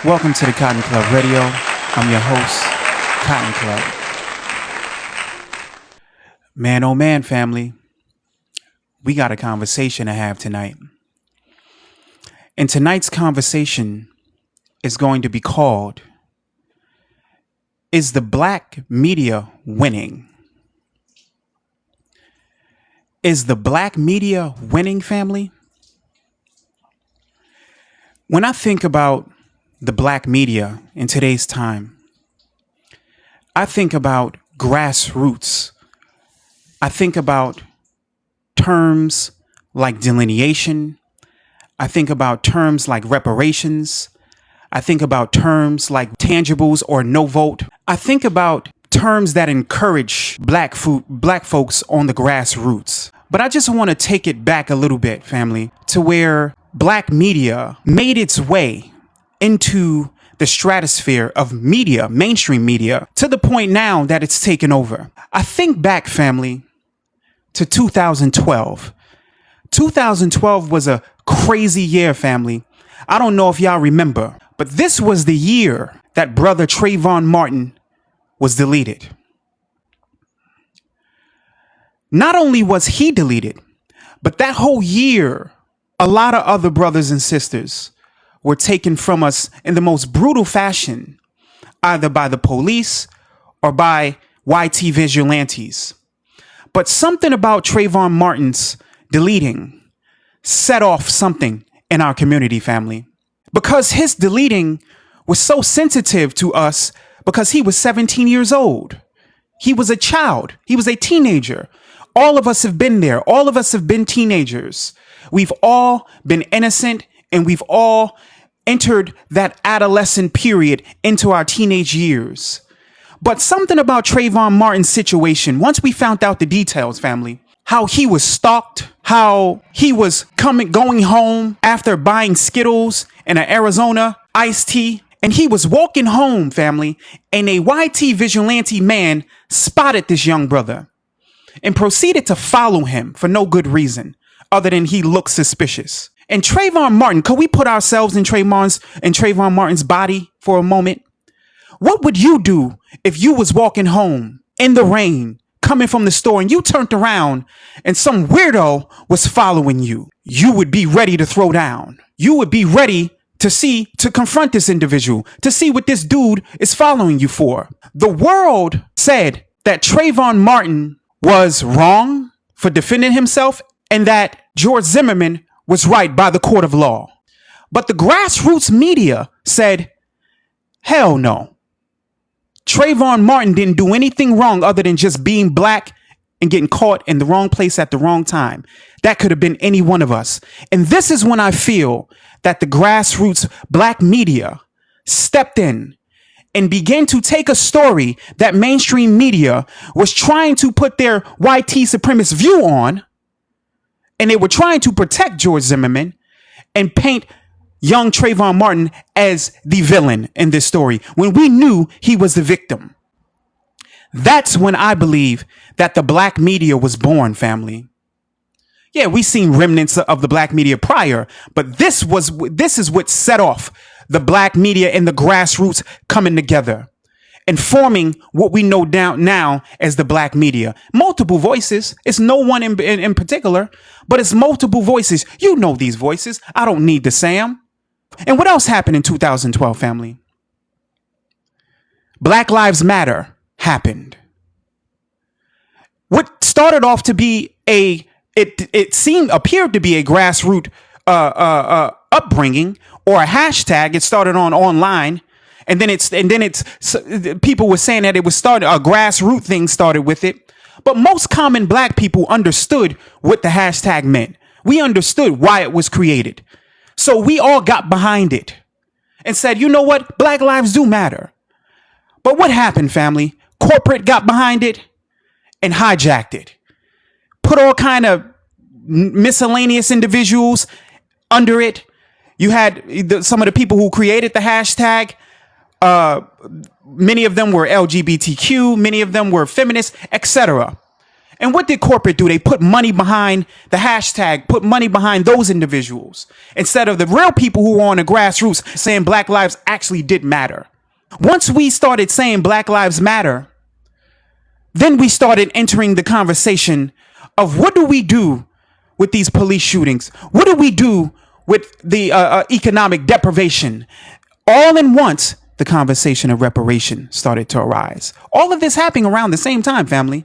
Welcome to the Cotton Club Radio. I'm your host, Cotton Club. Man, oh man, family. We got a conversation to have tonight. And tonight's conversation is going to be called, Is the Black Media Winning? Is the Black Media winning, family? When I think about the Black media in today's time, I think about grassroots. I think about terms like delineation. I think about terms like reparations. I think about terms like tangibles or no vote. I think about terms that encourage black folks on the grassroots. But I just want to take it back a little bit, family, to where Black media made its way into the stratosphere of media, mainstream media, to the point now that it's taken over. I think back, family, to 2012. 2012 was a crazy year, family. I don't know if y'all remember, but this was the year that brother Trayvon Martin was deleted. Not only was he deleted, but that whole year, a lot of other brothers and sisters were taken from us in the most brutal fashion, either by the police or by YT vigilantes. But something about Trayvon Martin's deleting set off something in our community, family. Because his deleting was so sensitive to us because he was 17 years old. He was a child. He was a teenager. All of us have been there. All of us have been teenagers. We've all been innocent and we've all entered that adolescent period into our teenage years. But something about Trayvon Martin's situation, once we found out the details, family, how he was stalked, how he was going home after buying Skittles and an Arizona iced tea, and he was walking home, family, and a YT vigilante man spotted this young brother and proceeded to follow him for no good reason other than he looked suspicious. And Trayvon Martin, could we put ourselves in Trayvon Martin's body for a moment? What would you do if you was walking home in the rain, coming from the store, and you turned around and some weirdo was following you? You would be ready to throw down. You would be ready to confront this individual, to see what this dude is following you for. The world said that Trayvon Martin was wrong for defending himself and that George Zimmerman was right by the court of law. But the grassroots media said, hell no. Trayvon Martin didn't do anything wrong other than just being black and getting caught in the wrong place at the wrong time. That could have been any one of us. And this is when I feel that the grassroots black media stepped in and began to take a story that mainstream media was trying to put their YT supremacist view on, and they were trying to protect George Zimmerman and paint young Trayvon Martin as the villain in this story when we knew he was the victim. That's when I believe that the black media was born, family. Yeah, we've seen remnants of the black media prior, but this is what set off the black media and the grassroots coming together and forming what we know now as the black media. Multiple voices. It's no one in particular, but it's multiple voices. You know these voices. I don't need to say them. And what else happened in 2012, family? Black Lives Matter happened. What started off to be appeared to be a grassroots upbringing or a hashtag. It started online. And then people were saying that it was a grassroots thing started with it. But most common black people understood what the hashtag meant. We understood why it was created. So we all got behind it and said, you know what? Black lives do matter. But what happened, family? Corporate got behind it and hijacked it. Put all kind of miscellaneous individuals under it. You had some of the people who created the hashtag. Many of them were LGBTQ, many of them were feminists, etc. And what did corporate do? They put money behind the hashtag, put money behind those individuals instead of the real people who were on the grassroots saying Black lives actually did matter. Once we started saying Black lives matter, then we started entering the conversation of what do we do with these police shootings? What do we do with the economic deprivation? All in once, the conversation of reparation started to arise. All of this happening around the same time, family.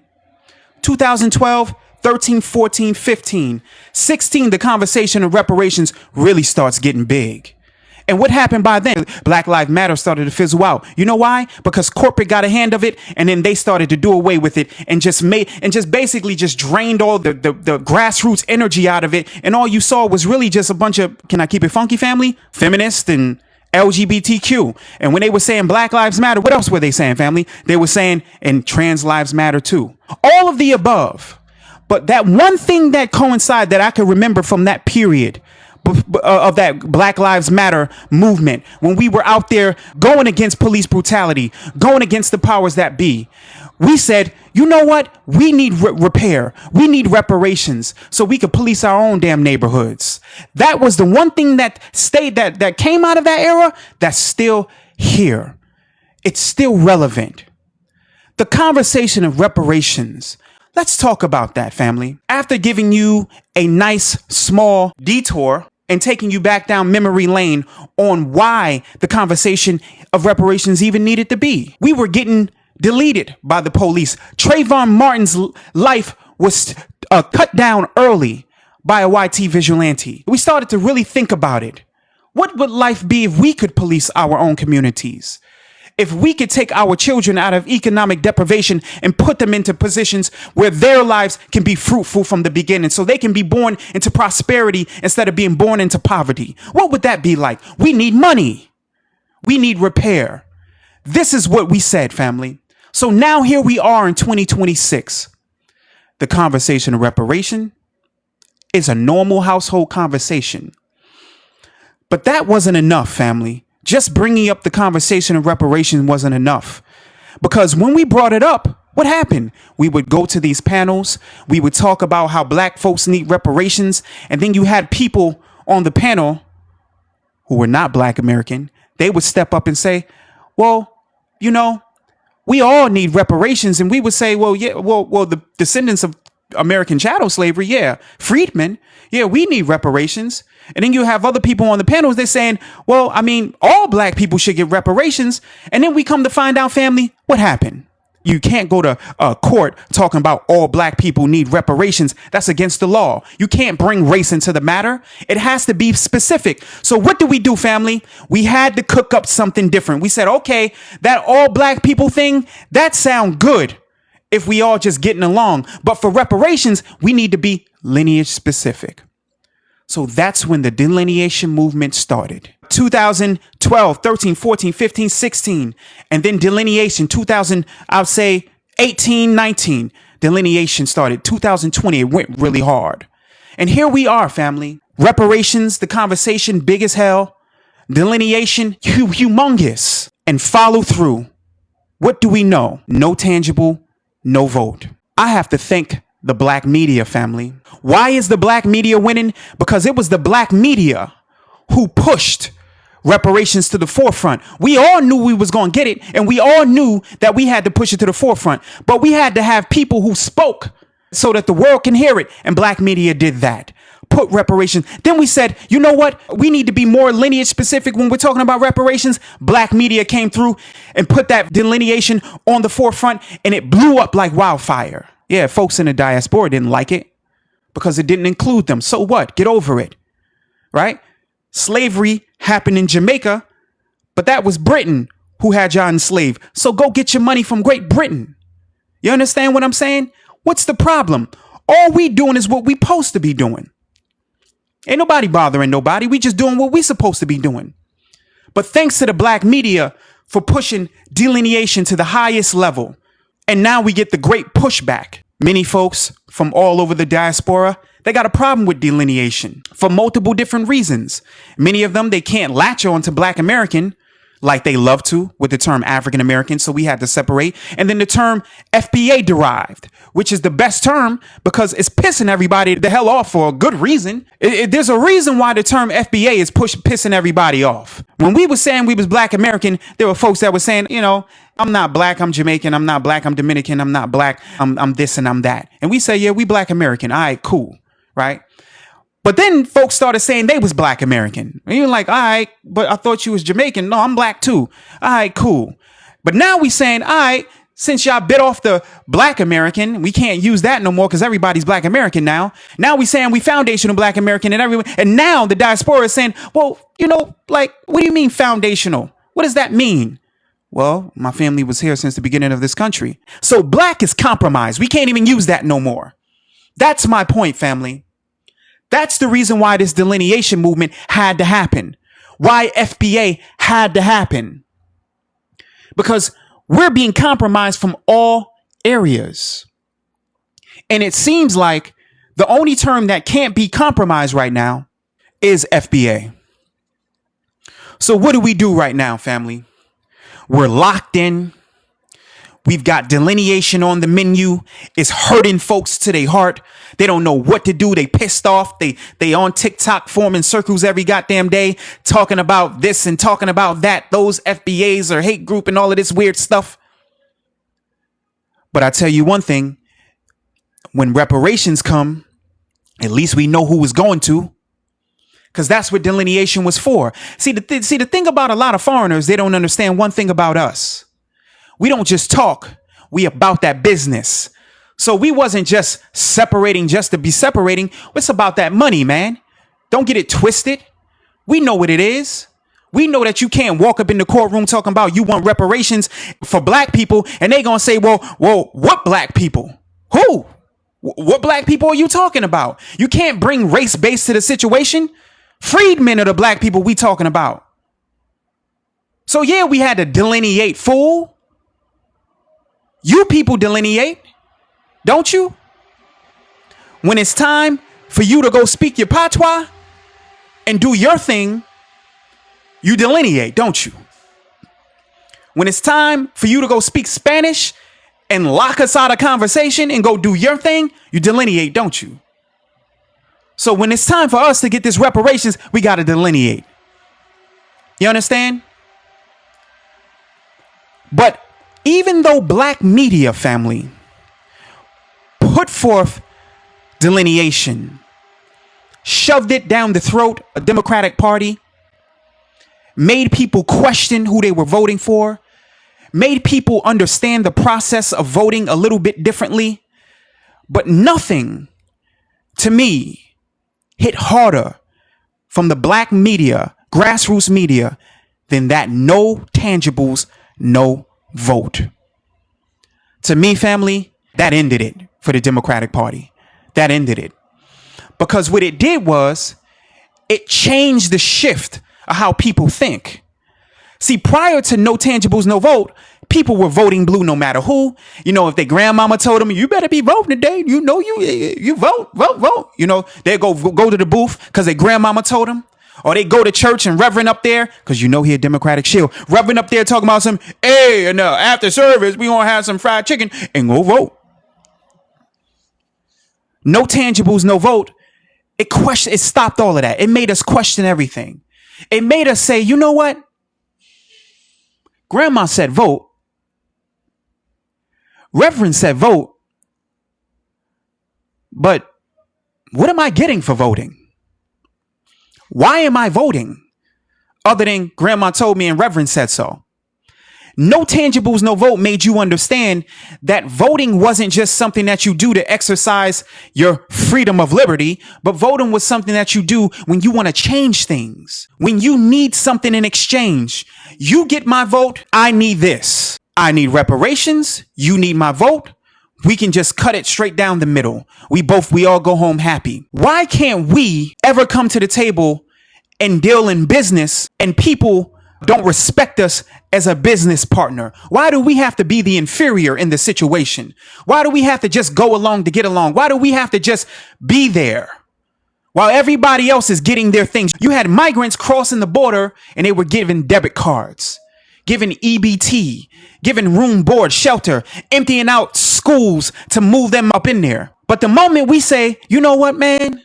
2012, 13, 14, 15, 16, the conversation of reparations really starts getting big. And what happened by then? Black Lives Matter started to fizzle out. You know why? Because corporate got a hand of it, and then they started to do away with it and just basically drained all the grassroots energy out of it. And all you saw was really just a bunch of, can I keep it funky, family? Feminists and LGBTQ. And when they were saying Black Lives Matter, what else were they saying, family? They were saying, and trans lives matter too. All of the above. But that one thing that coincided that I could remember from that period of that Black Lives Matter movement, when we were out there going against police brutality, going against the powers that be, we said, you know what? We need repair. We need reparations so we could police our own damn neighborhoods. That was the one thing that stayed, that came out of that era that's still here. It's still relevant. The conversation of reparations. Let's talk about that, family. After giving you a nice small detour and taking you back down memory lane on why the conversation of reparations even needed to be, we were getting deleted by the police. Trayvon Martin's life was cut down early by a YT vigilante. We started to really think about it. What would life be if we could police our own communities? If we could take our children out of economic deprivation and put them into positions where their lives can be fruitful from the beginning, so they can be born into prosperity instead of being born into poverty. What would that be like? We need money. We need repair. This is what we said, family. So now here we are in 2026. The conversation of reparation is a normal household conversation. But that wasn't enough, family. Just bringing up the conversation of reparation wasn't enough, because when we brought it up, what happened? We would go to these panels. We would talk about how Black folks need reparations. And then you had people on the panel who were not Black American. They would step up and say, well, you know, we all need reparations. And we would say, well, yeah, well, the descendants of American chattel slavery. Yeah. Freedmen. Yeah. We need reparations. And then you have other people on the panels. They're saying, well, I mean, all Black people should get reparations. And then we come to find out, family, what happened? You can't go to court talking about all Black people need reparations. That's against the law. You can't bring race into the matter. It has to be specific. So what do we do, family? We had to cook up something different. We said, okay, that all Black people thing, that sounds good if we all just getting along. But for reparations, we need to be lineage specific. So that's when the delineation movement started. 2012, 13, 14, 15, 16. And then delineation, 2000, I would say 18, 19. Delineation started. 2020, it went really hard. And here we are, family. Reparations, the conversation, big as hell. Delineation, humongous. And follow through. What do we know? No tangible, no vote. I have to thank the Black media, family. Why is the Black media winning? Because it was the Black media who pushed reparations to the forefront. We all knew we was going to get it, and we all knew that we had to push it to the forefront. But we had to have people who spoke so that the world can hear it, and Black media did that. Put reparations. Then we said, you know what? We need to be more lineage specific when we're talking about reparations. Black media came through and put that delineation on the forefront, and it blew up like wildfire. Yeah, folks in the diaspora didn't like it because it didn't include them. So what? Get over it, right? Slavery happened in Jamaica, but that was Britain who had y'all enslaved. So go get your money from Great Britain. You understand what I'm saying? What's the problem? All we doing is what we supposed to be doing. Ain't nobody bothering nobody. We just doing what we supposed to be doing. But thanks to the Black media for pushing delineation to the highest level. And now we get the great pushback. Many folks from all over the diaspora, they got a problem with delineation for multiple different reasons. Many of them, they can't latch on to Black American like they love to with the term African American. So we had to separate. And then the term FBA derived, which is the best term because it's pissing everybody the hell off for a good reason. There's a reason why the term FBA is pissing everybody off. When we were saying we was Black American, there were folks that were saying, I'm not Black, I'm Jamaican, I'm not Black, I'm Dominican, I'm not Black, I'm this and I'm that. And we say, yeah, we Black American. All right, cool. Right. But then folks started saying they was Black American. And you're like, all right, but I thought you was Jamaican. No, I'm Black too. All right, cool. But now we saying, all right, since y'all bit off the Black American, we can't use that no more because everybody's Black American now. Now we saying we foundational Black American and everyone. And now the diaspora is saying, well, what do you mean foundational? What does that mean? Well, my family was here since the beginning of this country. So Black is compromised. We can't even use that no more. That's my point, family. That's the reason why this delineation movement had to happen. Why FBA had to happen. Because we're being compromised from all areas. And it seems like the only term that can't be compromised right now is FBA. So what do we do right now, family? We're locked in. We've got delineation on the menu. It's hurting folks to their heart. They don't know what to do. They pissed off. They on TikTok forming circles every goddamn day, talking about this and talking about that. Those FBAs or hate group and all of this weird stuff. But I tell you one thing, when reparations come, at least we know who was going to. Because that's what delineation was for. See, the thing about a lot of foreigners, they don't understand one thing about us. We don't just talk. We about that business. So we wasn't just separating just to be separating. It's about that money, man. Don't get it twisted. We know what it is. We know that you can't walk up in the courtroom talking about you want reparations for Black people. And they going to say, well, what Black people? Who? What Black people are you talking about? You can't bring race based to the situation. Freedmen are the Black people we talking about. So yeah, we had to delineate, fool. You people delineate, don't you? When it's time for you to go speak your patois and do your thing, you delineate, don't you? When it's time for you to go speak Spanish and lock us out of conversation and go do your thing, you delineate, don't you? So when it's time for us to get this reparations, we got to delineate. You understand? But even though Black media, family, put forth delineation, shoved it down the throat of the Democratic Party, made people question who they were voting for, made people understand the process of voting a little bit differently, but nothing, to me, hit harder from the Black media, grassroots media, than that no tangibles, no vote. To me, family, that ended it for the Democratic Party. That ended it. Because what it did was it changed the shift of how people think. See, prior to no tangibles, no vote, people were voting blue no matter who. If their grandmama told them, you better be voting today. You vote. They go to the booth because their grandmama told them. Or they go to church and Reverend up there, because he a Democratic shield. Reverend up there talking about some, hey, and after service, we gonna have some fried chicken and go vote. No tangibles, no vote. It stopped all of that. It made us question everything. It made us say, you know what? Grandma said vote. Reverend said vote. But what am I getting for voting? Why am I voting? Other than Grandma told me and Reverend said so. No tangibles, no vote made you understand that voting wasn't just something that you do to exercise your freedom of liberty, but voting was something that you do when you want to change things, when you need something in exchange. You get my vote, I need this. I need reparations, you need my vote. We can just cut it straight down the middle. We all go home happy. Why can't we ever come to the table and deal in business and people don't respect us as a business partner? Why do we have to be the inferior in the situation? Why do we have to just go along to get along? Why do we have to just be there while everybody else is getting their things? You had migrants crossing the border and they were given debit cards. giving EBT, giving room, board, shelter, emptying out schools to move them up in there. But the moment we say, you know what, man,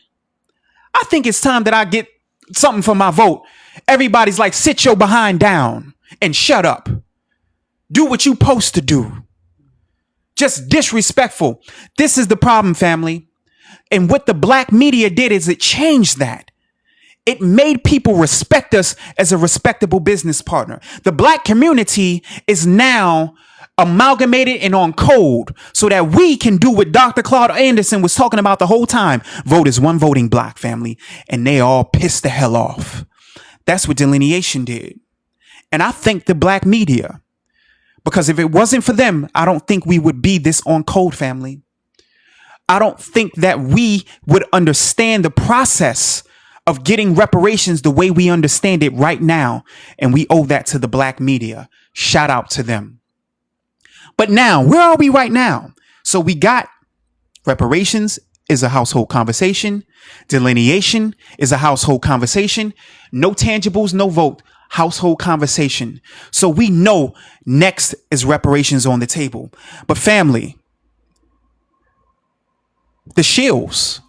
I think it's time that I get something for my vote, everybody's like, sit your behind down and shut up. Do what you supposed to do. Just disrespectful. This is the problem, family. And what the black media did is it changed that. It made people respect us as a respectable business partner. The black community is now amalgamated and on code so that we can do what Dr. Claude Anderson was talking about the whole time. Vote is one voting block, family. And they all pissed the hell off. That's what delineation did. And I thank the black media, because if it wasn't for them, I don't think we would be this on code, family. I don't think that we would understand the process of getting reparations the way we understand it right now. And we owe that to the black media. Shout out to them. But now, where are we right now? So we got reparations is a household conversation. Delineation is a household conversation. No tangibles, no vote. Household conversation. So we know next is reparations on the table. But family, the shills,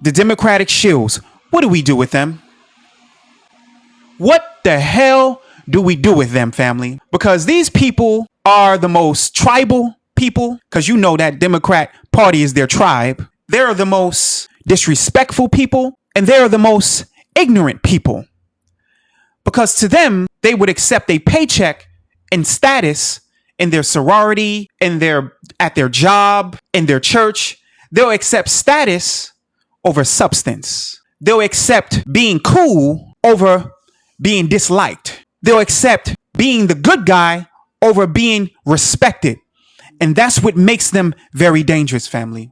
the Democratic shills, what do we do with them? What the hell do we do with them, family? Because these people are the most tribal people, because you know that Democrat Party is their tribe. They're the most disrespectful people, and they're the most ignorant people. Because to them, they would accept a paycheck and status in their sorority, at their job, in their church. They'll accept status over substance. They'll accept being cool over being disliked. They'll accept being the good guy over being respected. And that's what makes them very dangerous, family.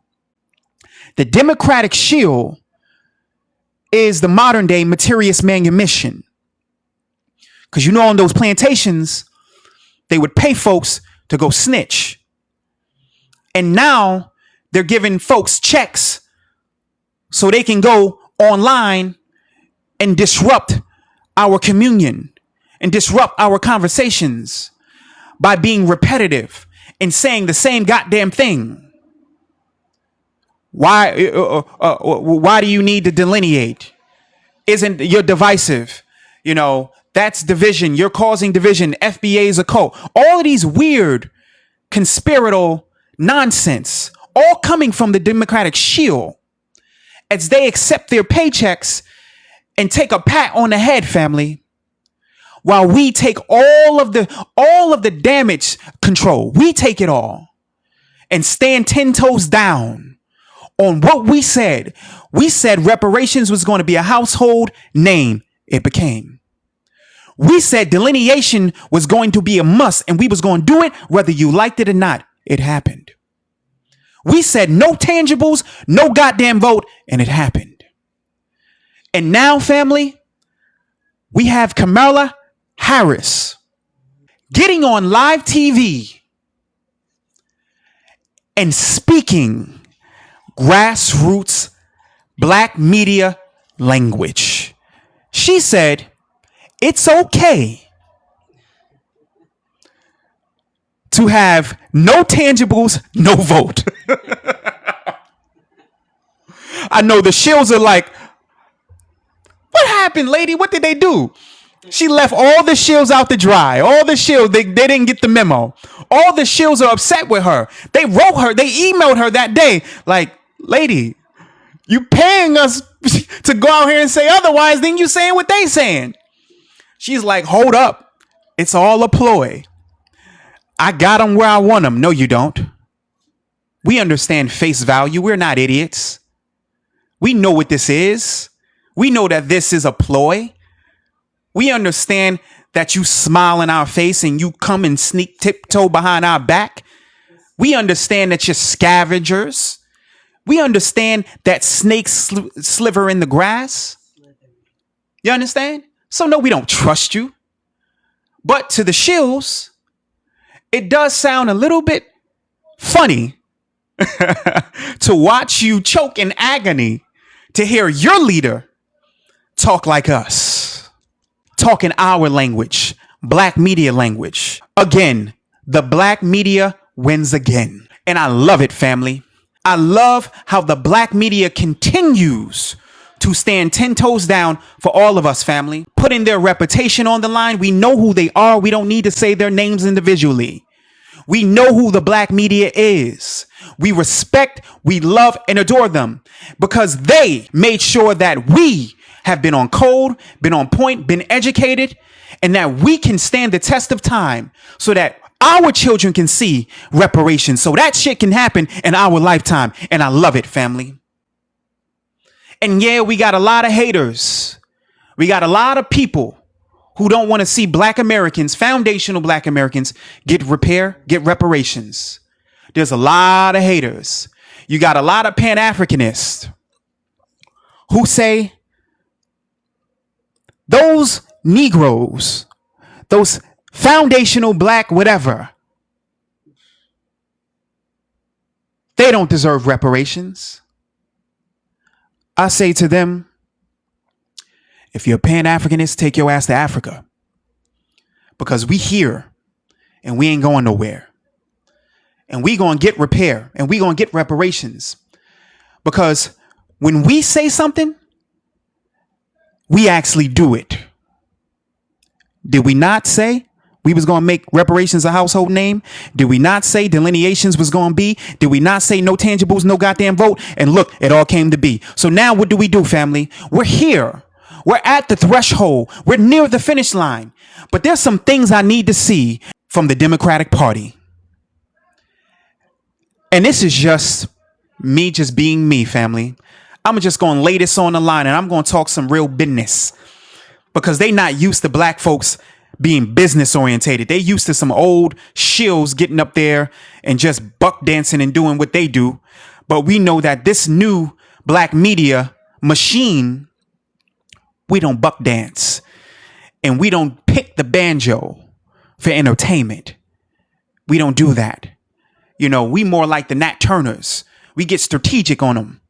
The Democratic shield is the modern day materius manumission. Because you know, on those plantations, they would pay folks to go snitch. And now they're giving folks checks so they can go online and disrupt our communion and disrupt our conversations by being repetitive and saying the same goddamn thing. Why do you need to delineate? Isn't you're divisive? You know, that's division. You're causing division. FBA is a cult. All of these weird conspiratorial nonsense, all coming from the Democratic shield, as they accept their paychecks and take a pat on the head, family, while we take all of the damage control. We take it all and stand 10 toes down on what we said. We said reparations was going to be a household name. It became. We said delineation was going to be a must, and we was going to do it whether you liked it or not. It happened. We said no tangibles, no goddamn vote, and it happened. And now, family, we have Kamala Harris getting on live TV and speaking grassroots black media language. She said, it's okay to have no tangibles, no vote. I know the shills are like, what happened, lady? What did they do? She left all the shills out to dry. All the shills, they didn't get the memo. All the shills are upset with her. They wrote her, they emailed her that day, like, lady, you paying us to go out here and say otherwise, then you saying what they saying. She's like, hold up. It's all a ploy. I got them where I want them. No, you don't. We understand face value. We're not idiots. We know what this is. We know that this is a ploy. We understand that you smile in our face and you come and sneak tiptoe behind our back. We understand that you're scavengers. We understand that snakes sliver in the grass. You understand? So no, we don't trust you. But to the shills, it does sound a little bit funny to watch you choke in agony to hear your leader talk like us, talk in our language, black media language. Again, the black media wins again. And I love it, family. I love how the black media continues to stand 10 toes down for all of us, family, putting their reputation on the line. We know who they are. We don't need to say their names individually. We know who the black media is. We respect, we love, and adore them because they made sure that we have been on code, been on point, been educated, and that we can stand the test of time so that our children can see reparations. So that shit can happen in our lifetime. And I love it, family. And yeah, we got a lot of haters. We got a lot of people who don't want to see black Americans, foundational black Americans, get reparations. There's a lot of haters. You got a lot of Pan-Africanists who say those Negroes, those foundational black whatever, they don't deserve reparations. I say to them, if you're a Pan-Africanist, take your ass to Africa. Because we here and we ain't going nowhere. And we gonna get repair and we gonna get reparations. Because when we say something, we actually do it. Did we not say we was gonna make reparations a household name? Did we not say delineations was gonna be? Did we not say no tangibles, no goddamn vote? And look, it all came to be. So now what do, family? We're here. We're at the threshold. We're near the finish line. But there's some things I need to see from the Democratic Party. And this is just me just being me, family. I'm just going to lay this on the line and I'm going to talk some real business. Because they not used to black folks being business orientated. They used to some old shills getting up there and just buck dancing and doing what they do. But we know that this new black media machine, we don't buck dance and we don't pick the banjo for entertainment. We don't do that. You know, we more like the Nat Turners. We get strategic on them.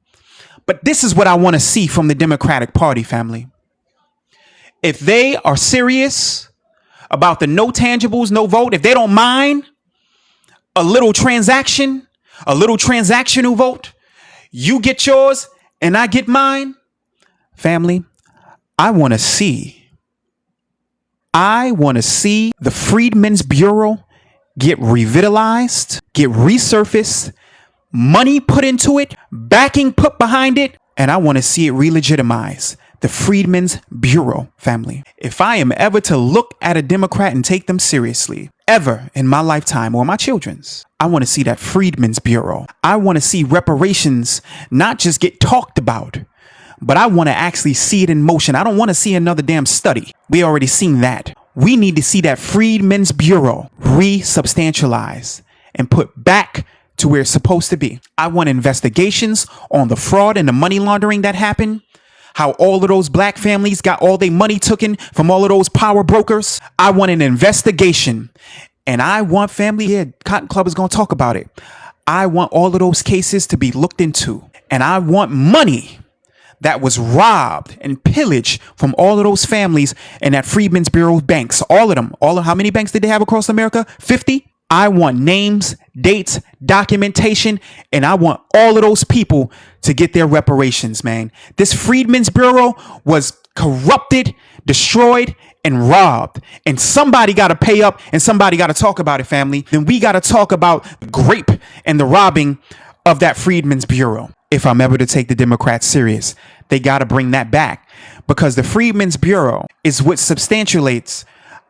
But this is what I want to see from the Democratic Party, family. If they are serious about the no tangibles, no vote, if they don't mind a little transaction, a little transactional vote, you get yours and I get mine, family, I want to see the Freedmen's Bureau get revitalized, get resurfaced, money put into it, backing put behind it, and I want to see it re-legitimize. The Freedmen's Bureau, family. If I am ever to look at a Democrat and take them seriously, ever in my lifetime or my children's, I want to see that Freedmen's Bureau. I want to see reparations not just get talked about, but I want to actually see it in motion. I don't want to see another damn study. We already seen that. We need to see that Freedmen's Bureau re-substantialized and put back to where it's supposed to be. I want investigations on the fraud and the money laundering that happened. How all of those black families got all their money taken from all of those power brokers. I want an investigation. And I want family, yeah, Cotton Club is going to talk about it. I want all of those cases to be looked into. And I want money that was robbed and pillaged from all of those families and that Freedmen's Bureau banks. All of them. How many banks did they have across America? 50? I want names, dates, documentation, and I want all of those people to get their reparations, man. This Freedmen's Bureau was corrupted, destroyed, and robbed. And somebody got to pay up and somebody got to talk about it, family. Then we got to talk about the grape and the robbing of that Freedmen's Bureau. If I'm ever to take the Democrats serious, they got to bring that back because the Freedmen's Bureau is what substantiates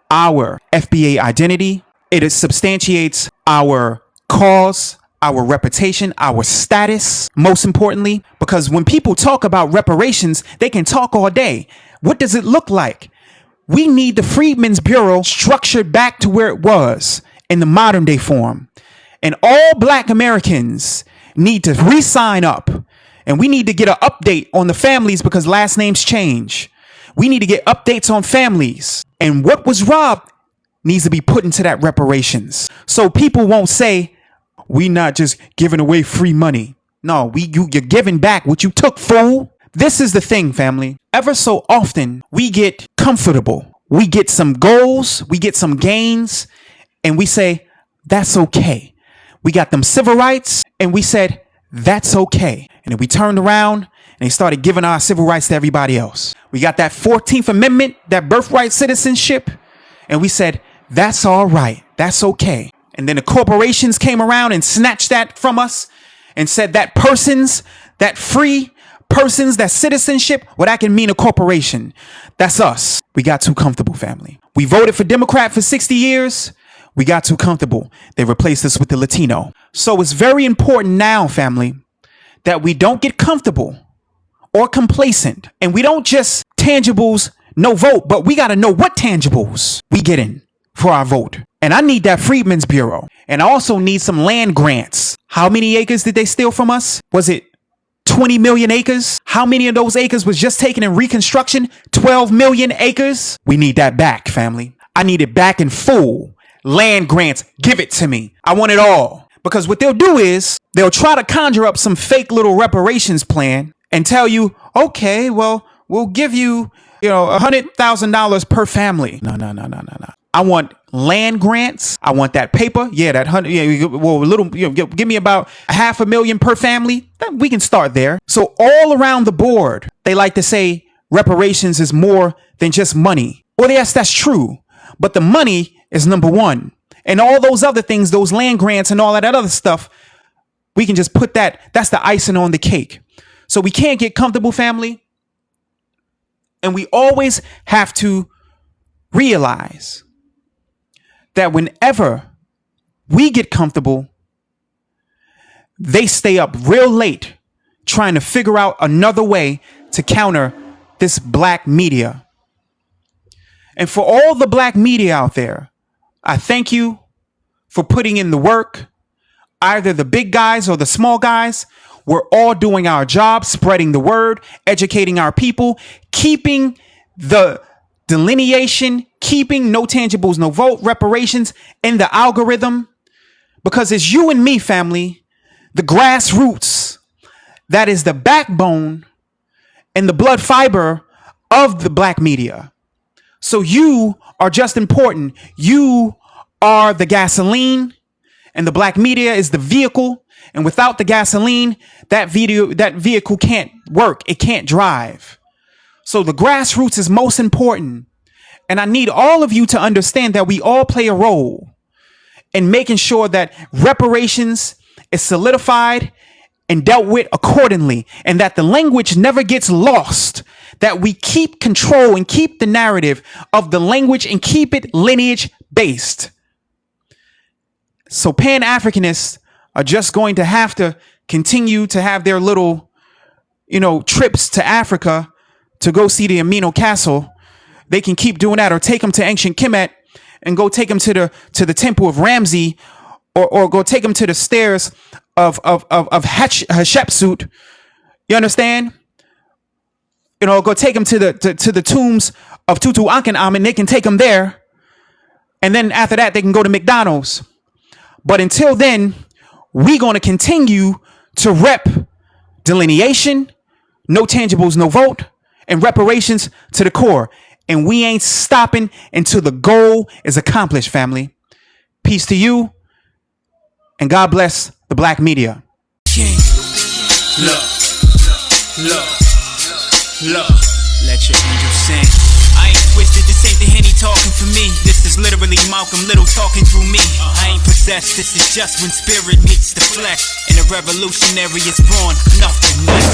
our FBA identity. It substantiates our cause, our reputation, our status, most importantly, because when people talk about reparations, they can talk all day. What does it look like? We need the Freedmen's Bureau structured back to where it was in the modern day form. And all black Americans need to re-sign up. And we need to get an update on the families because last names change. We need to get updates on families. And what was robbed needs to be put into that reparations. So people won't say, we not just giving away free money. No, you're giving back what you took, fool. This is the thing, family. Ever so often, we get comfortable we get some goals, we get some gains, and we say, that's okay. We got them civil rights, and we said, that's okay. And then we turned around and they started giving our civil rights to everybody else. We got that 14th Amendment, that birthright citizenship, and we said, that's all right. That's okay. And then the corporations came around and snatched that from us and said that free persons, that citizenship, well, that can mean a corporation. That's us. We got too comfortable, family. We voted for Democrat for 60 years. We got too comfortable. They replaced us with the Latino. So it's very important now, family, that we don't get comfortable or complacent. And we don't just tangibles, no vote, but we got to know what tangibles we get in for our vote. And I need that Freedmen's Bureau. And I also need some land grants. How many acres did they steal from us? Was it 20 million acres? How many of those acres was just taken in Reconstruction? 12 million acres? We need that back, family. I need it back in full. Land grants, give it to me. I want it all. Because what they'll do is they'll try to conjure up some fake little reparations plan and tell you, okay, well, we'll give you, $100,000 per family. No. I want land grants. I want that paper. Yeah, that 100. Yeah, well, a little. Give me about $500,000 per family. We can start there. So all around the board, they like to say reparations is more than just money. Well, yes, that's true. But the money is number one, and all those other things, those land grants and all that other stuff, we can just put that. That's the icing on the cake. So we can't get comfortable, family, and we always have to realize that whenever we get comfortable, they stay up real late trying to figure out another way to counter this black media. And for all the black media out there, I thank you for putting in the work. Either the big guys or the small guys, we're all doing our job, spreading the word, educating our people, keeping the delineation, keeping no tangibles, no vote, reparations in the algorithm, because it's you and me, family, the grassroots, that is the backbone and the blood fiber of the black media. So you are just important. You are the gasoline, and the black media is the vehicle. And without the gasoline, that vehicle can't work. It can't drive. So the grassroots is most important. And I need all of you to understand that we all play a role in making sure that reparations is solidified and dealt with accordingly, and that the language never gets lost, that we keep control and keep the narrative of the language and keep it lineage based. So Pan-Africanists are just going to have to continue to have their little, trips to Africa to go see the Amino Castle. They can keep doing that, or take them to ancient Kemet and go take them to the temple of Ramsey, or go take them to the stairs of Hatshepsut. You understand? Go take them to the tombs of Tutankhamun. They can take them there, and then after that, they can go to McDonald's. But until then, we're going to continue to rep delineation, no tangibles, no vote, and reparations to the core. And we ain't stopping until the goal is accomplished, family. Peace to you, and God bless the black media. King. Love. Let your angels sing. I ain't twisted, this ain't the Henny talking for me. This is literally Malcolm Little talking through me. I ain't possessed, this is just when spirit meets the flesh, and a revolutionary is born, nothing less.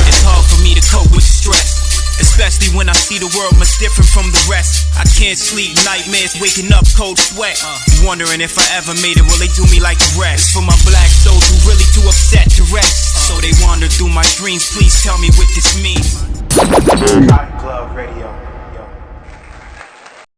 It's hard for me to cope with stress, especially when I see the world much different from the rest. I can't sleep, nightmares, waking up, cold sweat, wondering if I ever made it, will they do me like the rest? It's for my black souls who really too upset to rest, so they wander through my dreams. Please tell me what this means.